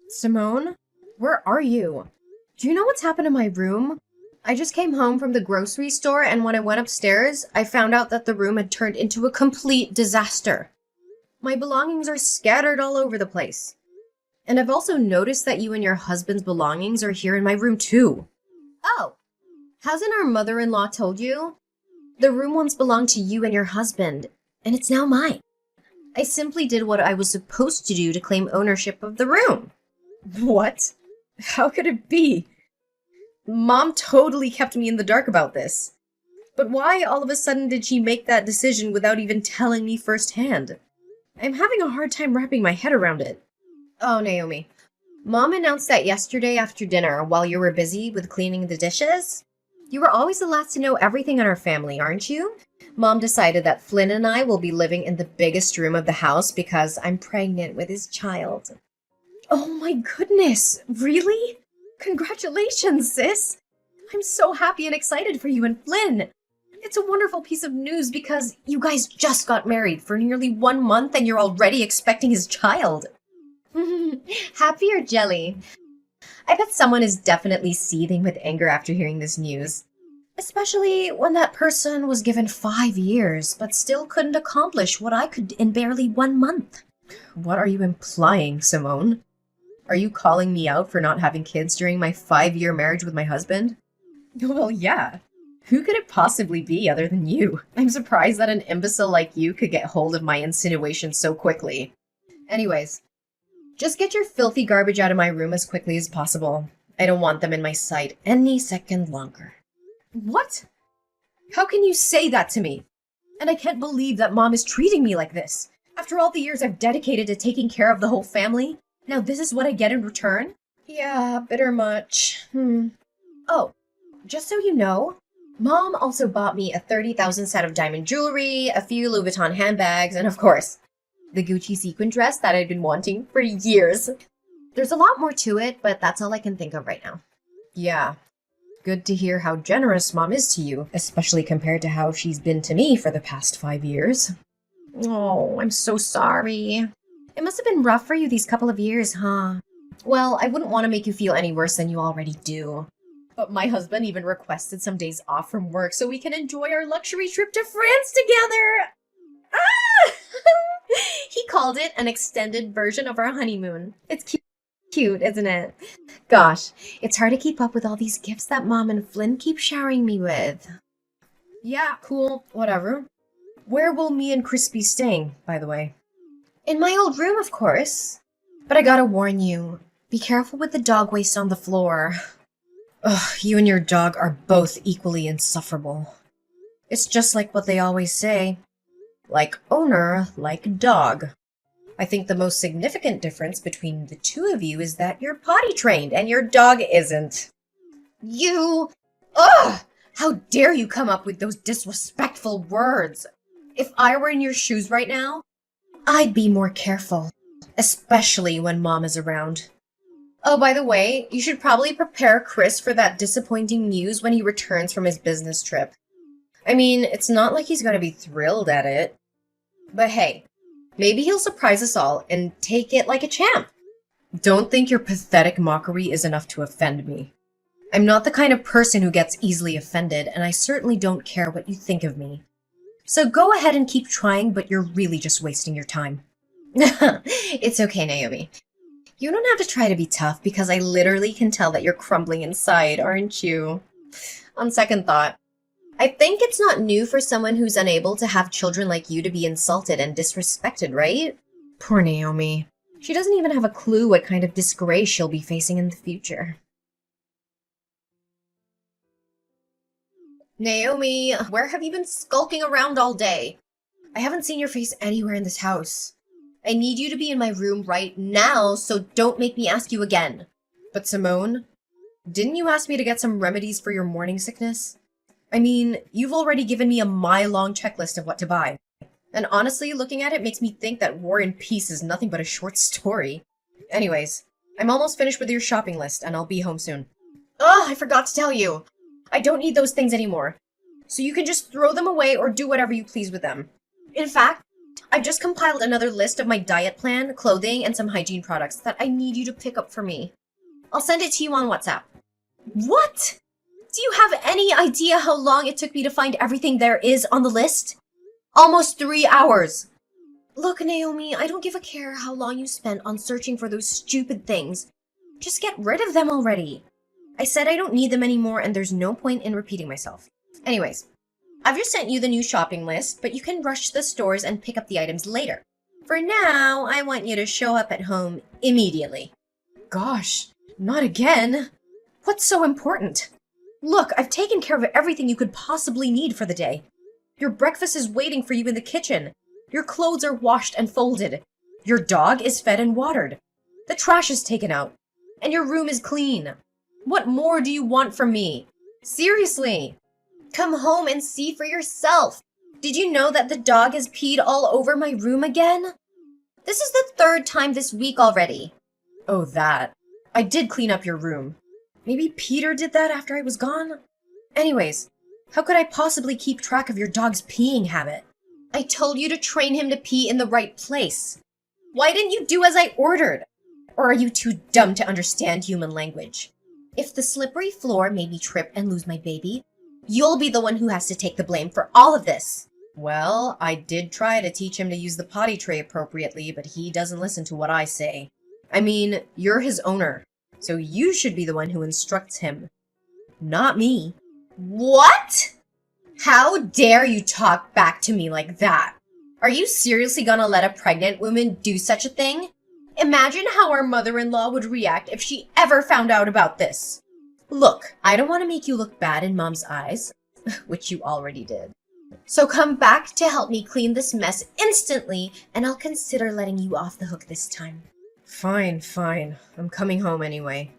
Simone, where are you? Do you know what's happened in my room? I just came home from the grocery store, and when I went upstairs, I found out that the room had turned into a complete disaster. My belongings are scattered all over the place. And I've also noticed that you and your husband's belongings are here in my room too. Oh, hasn't our mother-in-law told you? The room once belonged to you and your husband, and it's now mine. I simply did what I was supposed to do to claim ownership of the room. What? How could it be? Mom totally kept me in the dark about this. But why all of a sudden did she make that decision without even telling me firsthand? I'm having a hard time wrapping my head around it. Oh, Naomi. Mom announced that yesterday after dinner while you were busy with cleaning the dishes. You were always the last to know everything in our family, aren't you? Mom decided that Flynn and I will be living in the biggest room of the house because I'm pregnant with his child. Oh my goodness, really? Congratulations, sis! I'm so happy and excited for you and Flynn. It's a wonderful piece of news because you guys just got married for nearly 1 month and you're already expecting his child. Happy or jelly? I bet someone is definitely seething with anger after hearing this news. Especially when that person was given 5 years, but still couldn't accomplish what I could in barely 1 month. What are you implying, Simone? Are you calling me out for not having kids during my 5-year marriage with my husband? Well, yeah. Who could it possibly be other than you? I'm surprised that an imbecile like you could get hold of my insinuation so quickly. Anyways, just get your filthy garbage out of my room as quickly as possible. I don't want them in my sight any second longer. What? How can you say that to me? And I can't believe that Mom is treating me like this. After all the years I've dedicated to taking care of the whole family, now this is what I get in return? Yeah, bitter much. Oh, just so you know, Mom also bought me a 30,000 set of diamond jewelry, a few Louis Vuitton handbags, and of course, the Gucci sequin dress that I'd been wanting for years. There's a lot more to it, but that's all I can think of right now. Yeah, good to hear how generous Mom is to you, especially compared to how she's been to me for the past 5 years. Oh, I'm so sorry. It must have been rough for you these couple of years, huh? Well, I wouldn't want to make you feel any worse than you already do. But my husband even requested some days off from work so we can enjoy our luxury trip to France together. Ah! He called it an extended version of our honeymoon. It's cute, isn't it? Gosh, it's hard to keep up with all these gifts that Mom and Flynn keep showering me with. Yeah, cool, whatever. Where will me and Chris be staying, by the way? In my old room, of course. But I gotta warn you, be careful with the dog waste on the floor. Ugh, you and your dog are both equally insufferable. It's just like what they always say. Like owner, like dog. I think the most significant difference between the two of you is that you're potty trained and your dog isn't. You... Ugh! How dare you come up with those disrespectful words? If I were in your shoes right now, I'd be more careful. Especially when Mom is around. Oh, by the way, you should probably prepare Chris for that disappointing news when he returns from his business trip. I mean, it's not like he's gonna be thrilled at it. But hey, maybe he'll surprise us all and take it like a champ. Don't think your pathetic mockery is enough to offend me. I'm not the kind of person who gets easily offended, and I certainly don't care what you think of me. So go ahead and keep trying, but you're really just wasting your time. It's okay, Naomi. You don't have to try to be tough because I literally can tell that you're crumbling inside, aren't you? On second thought, I think it's not new for someone who's unable to have children like you to be insulted and disrespected, right? Poor Naomi. She doesn't even have a clue what kind of disgrace she'll be facing in the future. Naomi, where have you been skulking around all day? I haven't seen your face anywhere in this house. I need you to be in my room right now, so don't make me ask you again. But Simone, didn't you ask me to get some remedies for your morning sickness? I mean, you've already given me a mile-long checklist of what to buy. And honestly, looking at it makes me think that War and Peace is nothing but a short story. Anyways, I'm almost finished with your shopping list, and I'll be home soon. Oh, I forgot to tell you. I don't need those things anymore. So you can just throw them away or do whatever you please with them. In fact, I've just compiled another list of my diet plan, clothing, and some hygiene products that I need you to pick up for me. I'll send it to you on WhatsApp. What? Do you have any idea how long it took me to find everything there is on the list? Almost 3 hours. Look, Naomi, I don't give a care how long you spent on searching for those stupid things. Just get rid of them already. I said I don't need them anymore, and there's no point in repeating myself. Anyways, I've just sent you the new shopping list, but you can rush to the stores and pick up the items later. For now, I want you to show up at home immediately. Gosh, not again. What's so important? Look, I've taken care of everything you could possibly need for the day. Your breakfast is waiting for you in the kitchen. Your clothes are washed and folded. Your dog is fed and watered. The trash is taken out. And your room is clean. What more do you want from me? Seriously. Come home and see for yourself. Did you know that the dog has peed all over my room again? This is the 3rd time this week already. Oh, that. I did clean up your room. Maybe Peter did that after I was gone? Anyways, how could I possibly keep track of your dog's peeing habit? I told you to train him to pee in the right place. Why didn't you do as I ordered? Or are you too dumb to understand human language? If the slippery floor made me trip and lose my baby, you'll be the one who has to take the blame for all of this. Well, I did try to teach him to use the potty tray appropriately, but he doesn't listen to what I say. I mean, you're his owner, so you should be the one who instructs him. Not me. What? How dare you talk back to me like that? Are you seriously gonna let a pregnant woman do such a thing? Imagine how our mother-in-law would react if she ever found out about this. Look, I don't want to make you look bad in Mom's eyes, which you already did. So come back to help me clean this mess instantly, and I'll consider letting you off the hook this time. Fine, fine. I'm coming home anyway.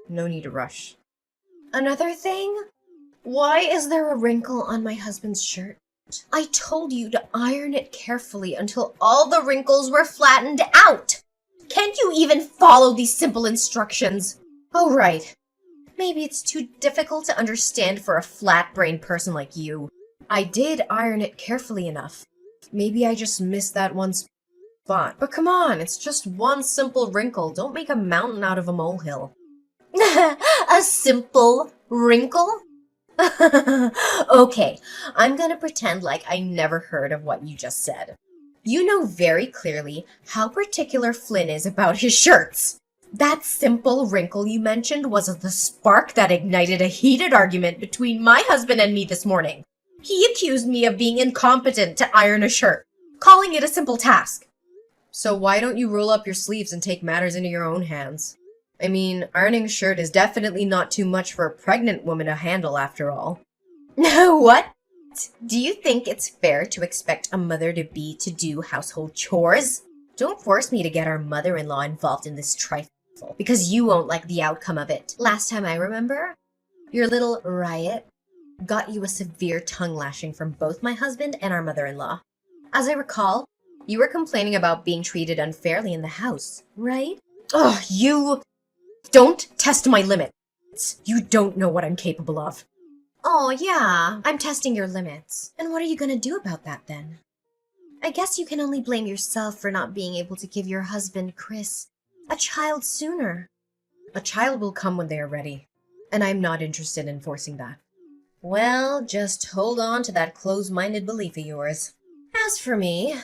No need to rush. Another thing? Why is there a wrinkle on my husband's shirt? I told you to iron it carefully until all the wrinkles were flattened out. Can't you even follow these simple instructions? Oh, right. Maybe it's too difficult to understand for a flat-brained person like you. I did iron it carefully enough. Maybe I just missed that one spot. But come on, it's just one simple wrinkle. Don't make a mountain out of a molehill. A simple wrinkle? Okay, I'm gonna pretend like I never heard of what you just said. You know very clearly how particular Flynn is about his shirts. That simple wrinkle you mentioned was the spark that ignited a heated argument between my husband and me this morning. He accused me of being incompetent to iron a shirt, calling it a simple task. So why don't you roll up your sleeves and take matters into your own hands? I mean, ironing a shirt is definitely not too much for a pregnant woman to handle after all. What? Do you think it's fair to expect a mother-to-be to do household chores? Don't force me to get our mother-in-law involved in this trifle, because you won't like the outcome of it. Last time I remember, your little riot got you a severe tongue lashing from both my husband and our mother-in-law. As I recall, you were complaining about being treated unfairly in the house, right? Oh, you don't test my limits. You don't know what I'm capable of. Oh, yeah, I'm testing your limits. And what are you gonna do about that, then? I guess you can only blame yourself for not being able to give your husband, Chris, a child sooner. A child will come when they are ready, and I'm not interested in forcing that. Well, just hold on to that closed-minded belief of yours. As for me,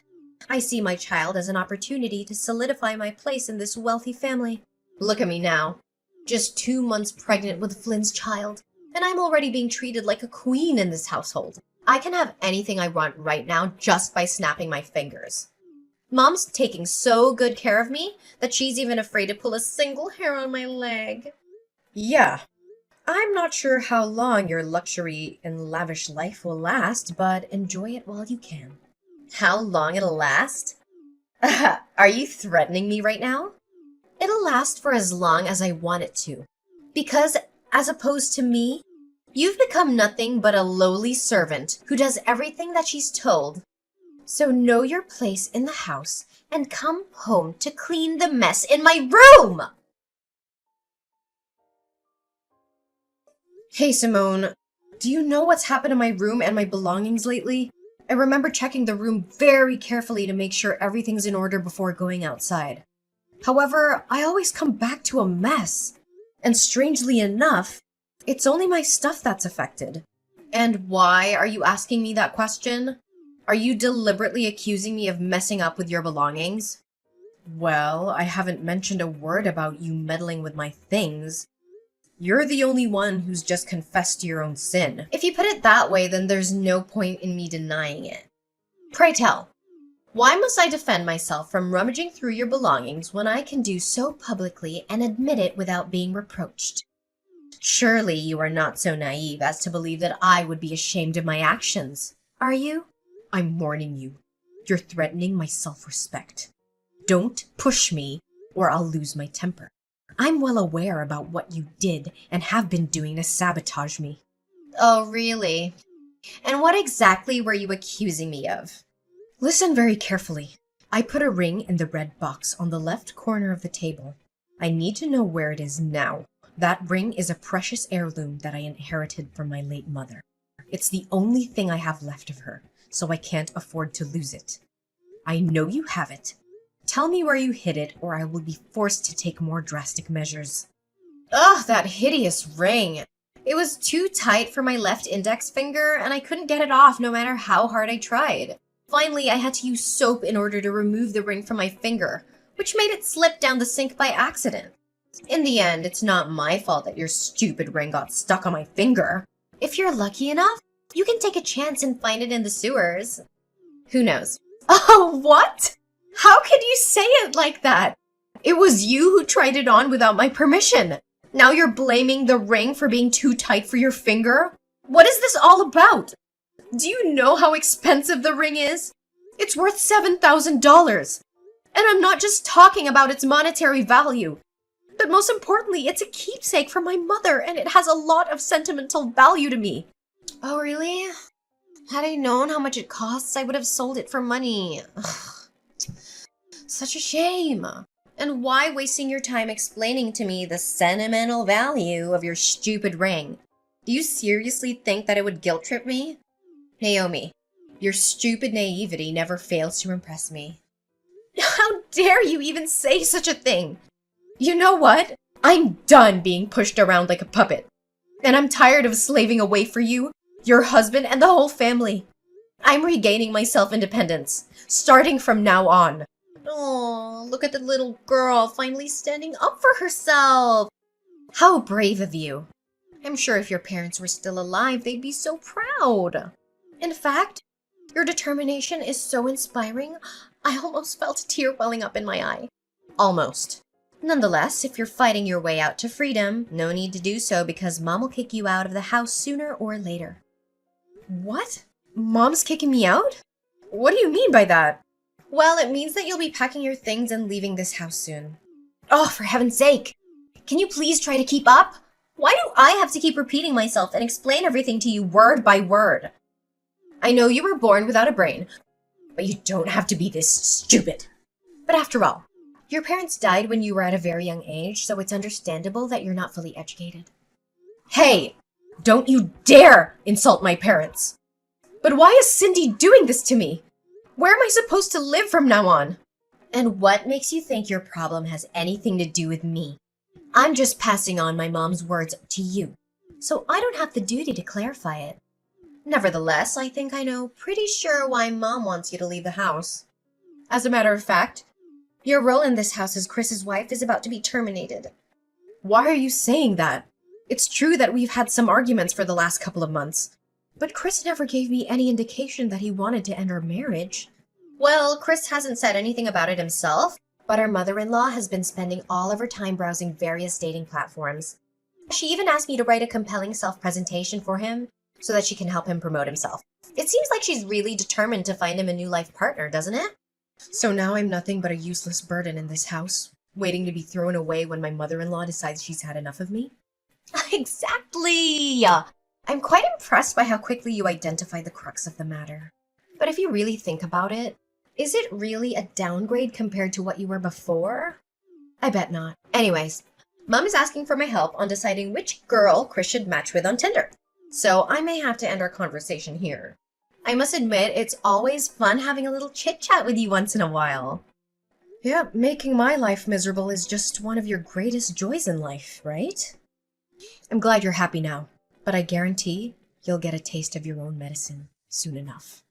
I see my child as an opportunity to solidify my place in this wealthy family. Look at me now, just 2 months pregnant with Flynn's child. And I'm already being treated like a queen in this household. I can have anything I want right now just by snapping my fingers. Mom's taking so good care of me that she's even afraid to pull a single hair on my leg. Yeah, I'm not sure how long your luxury and lavish life will last, but enjoy it while you can. How long it'll last? Are you threatening me right now? It'll last for as long as I want it to. Because as opposed to me, you've become nothing but a lowly servant who does everything that she's told. So know your place in the house and come home to clean the mess in my room! Hey, Simone, do you know what's happened to my room and my belongings lately? I remember checking the room very carefully to make sure everything's in order before going outside. However, I always come back to a mess. And strangely enough, it's only my stuff that's affected. And why are you asking me that question? Are you deliberately accusing me of messing up with your belongings? Well, I haven't mentioned a word about you meddling with my things. You're the only one who's just confessed to your own sin. If you put it that way, then there's no point in me denying it. Pray tell, why must I defend myself from rummaging through your belongings when I can do so publicly and admit it without being reproached? Surely you are not so naive as to believe that I would be ashamed of my actions, are you? I'm warning you. You're threatening my self-respect. Don't push me, or I'll lose my temper. I'm well aware about what you did and have been doing to sabotage me. Oh, really? And what exactly were you accusing me of? Listen very carefully. I put a ring in the red box on the left corner of the table. I need to know where it is now. That ring is a precious heirloom that I inherited from my late mother. It's the only thing I have left of her, so I can't afford to lose it. I know you have it. Tell me where you hid it, or I will be forced to take more drastic measures. Ugh, that hideous ring. It was too tight for my left index finger, and I couldn't get it off no matter how hard I tried. Finally, I had to use soap in order to remove the ring from my finger, which made it slip down the sink by accident. In the end, it's not my fault that your stupid ring got stuck on my finger. If you're lucky enough, you can take a chance and find it in the sewers. Who knows? Oh, what? How could you say it like that? It was you who tried it on without my permission. Now you're blaming the ring for being too tight for your finger? What is this all about? Do you know how expensive the ring is? It's worth $7,000. And I'm not just talking about its monetary value. But most importantly, it's a keepsake from my mother, and it has a lot of sentimental value to me. Oh, really? Had I known how much it costs, I would have sold it for money. Ugh. Such a shame. And why wasting your time explaining to me the sentimental value of your stupid ring? Do you seriously think that it would guilt trip me? Naomi, your stupid naivety never fails to impress me. How dare you even say such a thing? You know what? I'm done being pushed around like a puppet. And I'm tired of slaving away for you, your husband, and the whole family. I'm regaining my self-independence, starting from now on. Oh, look at the little girl finally standing up for herself. How brave of you. I'm sure if your parents were still alive, they'd be so proud. In fact, your determination is so inspiring, I almost felt a tear welling up in my eye. Almost. Nonetheless, if you're fighting your way out to freedom, no need to do so because Mom will kick you out of the house sooner or later. What? Mom's kicking me out? What do you mean by that? Well, it means that you'll be packing your things and leaving this house soon. Oh, for heaven's sake! Can you please try to keep up? Why do I have to keep repeating myself and explain everything to you word by word? I know you were born without a brain, but you don't have to be this stupid. But after all, your parents died when you were at a very young age, so it's understandable that you're not fully educated. Hey, don't you dare insult my parents! But why is Cindy doing this to me? Where am I supposed to live from now on? And what makes you think your problem has anything to do with me? I'm just passing on my mom's words to you, so I don't have the duty to clarify it. Nevertheless, I think I know pretty sure why Mom wants you to leave the house. As a matter of fact, your role in this house as Chris's wife is about to be terminated. Why are you saying that? It's true that we've had some arguments for the last couple of months, but Chris never gave me any indication that he wanted to end our marriage. Well, Chris hasn't said anything about it himself, but our mother-in-law has been spending all of her time browsing various dating platforms. She even asked me to write a compelling self-presentation for him so that she can help him promote himself. It seems like she's really determined to find him a new life partner, doesn't it? So now I'm nothing but a useless burden in this house, waiting to be thrown away when my mother-in-law decides she's had enough of me? Exactly! I'm quite impressed by how quickly you identified the crux of the matter. But if you really think about it, is it really a downgrade compared to what you were before? I bet not. Anyways, Mom is asking for my help on deciding which girl Chris should match with on Tinder. So I may have to end our conversation here. I must admit, it's always fun having a little chit-chat with you once in a while. Yeah, making my life miserable is just one of your greatest joys in life, right? I'm glad you're happy now, but I guarantee you'll get a taste of your own medicine soon enough.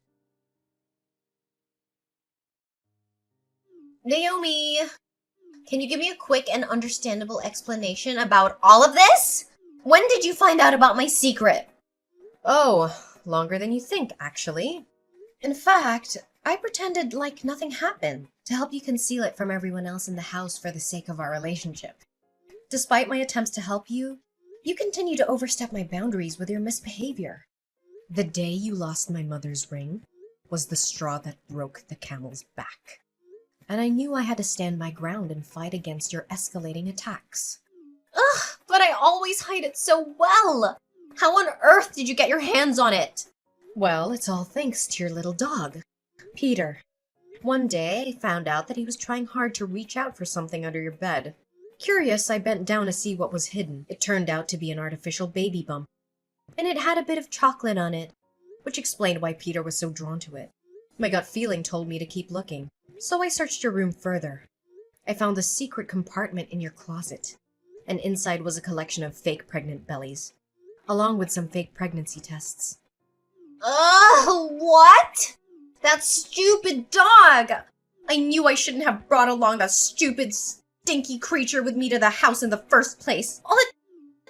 Naomi, can you give me a quick and understandable explanation about all of this? When did you find out about my secret? Oh, longer than you think, actually. In fact, I pretended like nothing happened to help you conceal it from everyone else in the house for the sake of our relationship. Despite my attempts to help you, you continue to overstep my boundaries with your misbehavior. The day you lost my mother's ring was the straw that broke the camel's back. And I knew I had to stand my ground and fight against your escalating attacks. Ugh, but I always hide it so well! How on earth did you get your hands on it? Well, it's all thanks to your little dog, Peter. One day, I found out that he was trying hard to reach out for something under your bed. Curious, I bent down to see what was hidden. It turned out to be an artificial baby bump, and it had a bit of chocolate on it, which explained why Peter was so drawn to it. My gut feeling told me to keep looking, so I searched your room further. I found a secret compartment in your closet, and inside was a collection of fake pregnant bellies, along with some fake pregnancy tests. Ugh, what? That stupid dog! I knew I shouldn't have brought along that stupid, stinky creature with me to the house in the first place. All it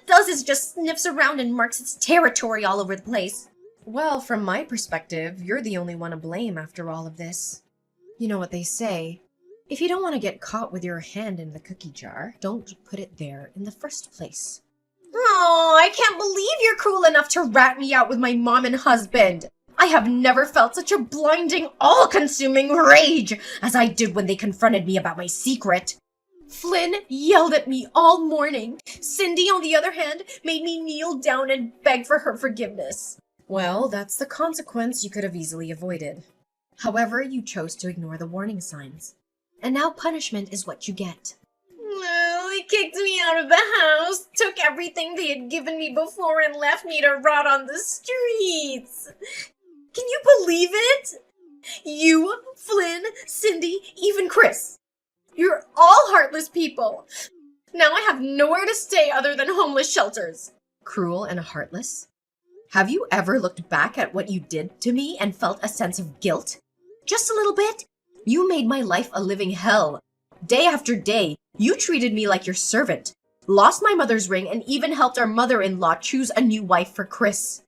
does is just sniffs around and marks its territory all over the place. Well, from my perspective, you're the only one to blame after all of this. You know what they say, if you don't want to get caught with your hand in the cookie jar, don't put it there in the first place. Oh, I can't believe you're cruel enough to rat me out with my mom and husband. I have never felt such a blinding, all-consuming rage as I did when they confronted me about my secret. Flynn yelled at me all morning. Cindy, on the other hand, made me kneel down and beg for her forgiveness. Well, that's the consequence you could have easily avoided. However, you chose to ignore the warning signs. And now punishment is what you get. No, they kicked me out of the house, took everything they had given me before, and left me to rot on the streets. Can you believe it? You, Flynn, Cindy, even Chris. You're all heartless people. Now I have nowhere to stay other than homeless shelters. Cruel and heartless? Have you ever looked back at what you did to me and felt a sense of guilt? Just a little bit? You made my life a living hell. Day after day, you treated me like your servant, lost my mother's ring, and even helped our mother-in-law choose a new wife for Chris.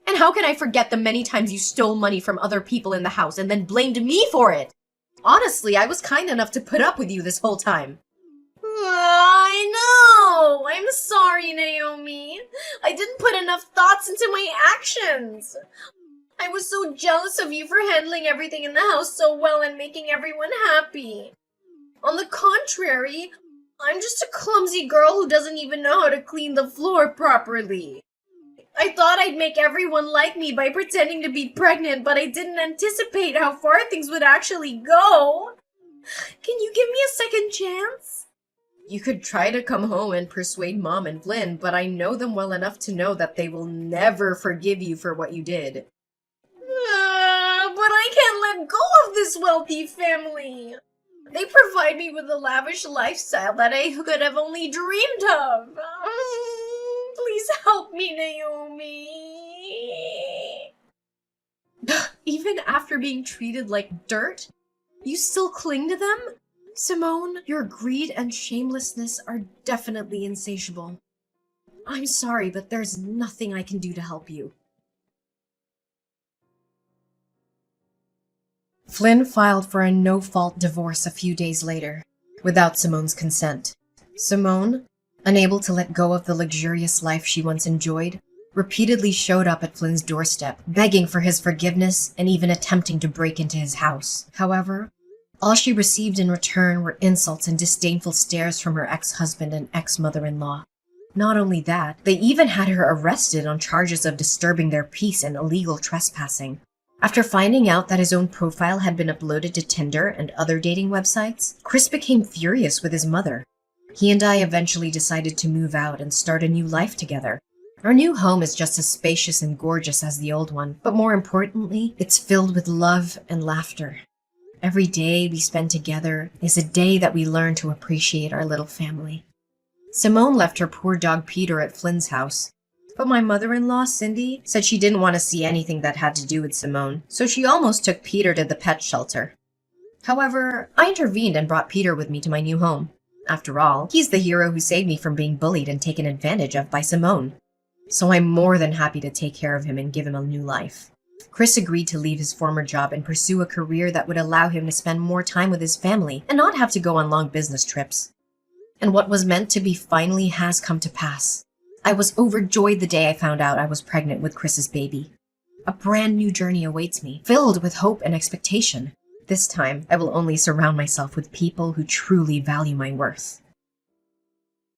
And how can I forget the many times you stole money from other people in the house and then blamed me for it? Honestly, I was kind enough to put up with you this whole time. I know! I'm sorry, Naomi. I didn't put enough thoughts into my actions. I was so jealous of you for handling everything in the house so well and making everyone happy. On the contrary, I'm just a clumsy girl who doesn't even know how to clean the floor properly. I thought I'd make everyone like me by pretending to be pregnant, but I didn't anticipate how far things would actually go. Can you give me a second chance? You could try to come home and persuade Mom and Flynn, but I know them well enough to know that they will never forgive you for what you did. But I can't let go of this wealthy family. They provide me with a lavish lifestyle that I could have only dreamed of. Please help me, Naomi. Even after being treated like dirt, you still cling to them? Simone, your greed and shamelessness are definitely insatiable. I'm sorry, but there's nothing I can do to help you. Flynn filed for a no-fault divorce a few days later, without Simone's consent. Simone, unable to let go of the luxurious life she once enjoyed, repeatedly showed up at Flynn's doorstep, begging for his forgiveness and even attempting to break into his house. However, all she received in return were insults and disdainful stares from her ex-husband and ex-mother-in-law. Not only that, they even had her arrested on charges of disturbing their peace and illegal trespassing. After finding out that his own profile had been uploaded to Tinder and other dating websites, Chris became furious with his mother. He and I eventually decided to move out and start a new life together, Our new home is just as spacious and gorgeous as the old one, but more importantly, it's filled with love and laughter. Every day we spend together is a day that we learn to appreciate our little family. Simone left her poor dog Peter at Flynn's house, but my mother-in-law, Cindy, said she didn't want to see anything that had to do with Simone, so she almost took Peter to the pet shelter. However, I intervened and brought Peter with me to my new home. After all, he's the hero who saved me from being bullied and taken advantage of by Simone. So I'm more than happy to take care of him and give him a new life. Chris agreed to leave his former job and pursue a career that would allow him to spend more time with his family and not have to go on long business trips. And what was meant to be finally has come to pass. I was overjoyed the day I found out I was pregnant with Chris's baby. A brand new journey awaits me, filled with hope and expectation. This time, I will only surround myself with people who truly value my worth.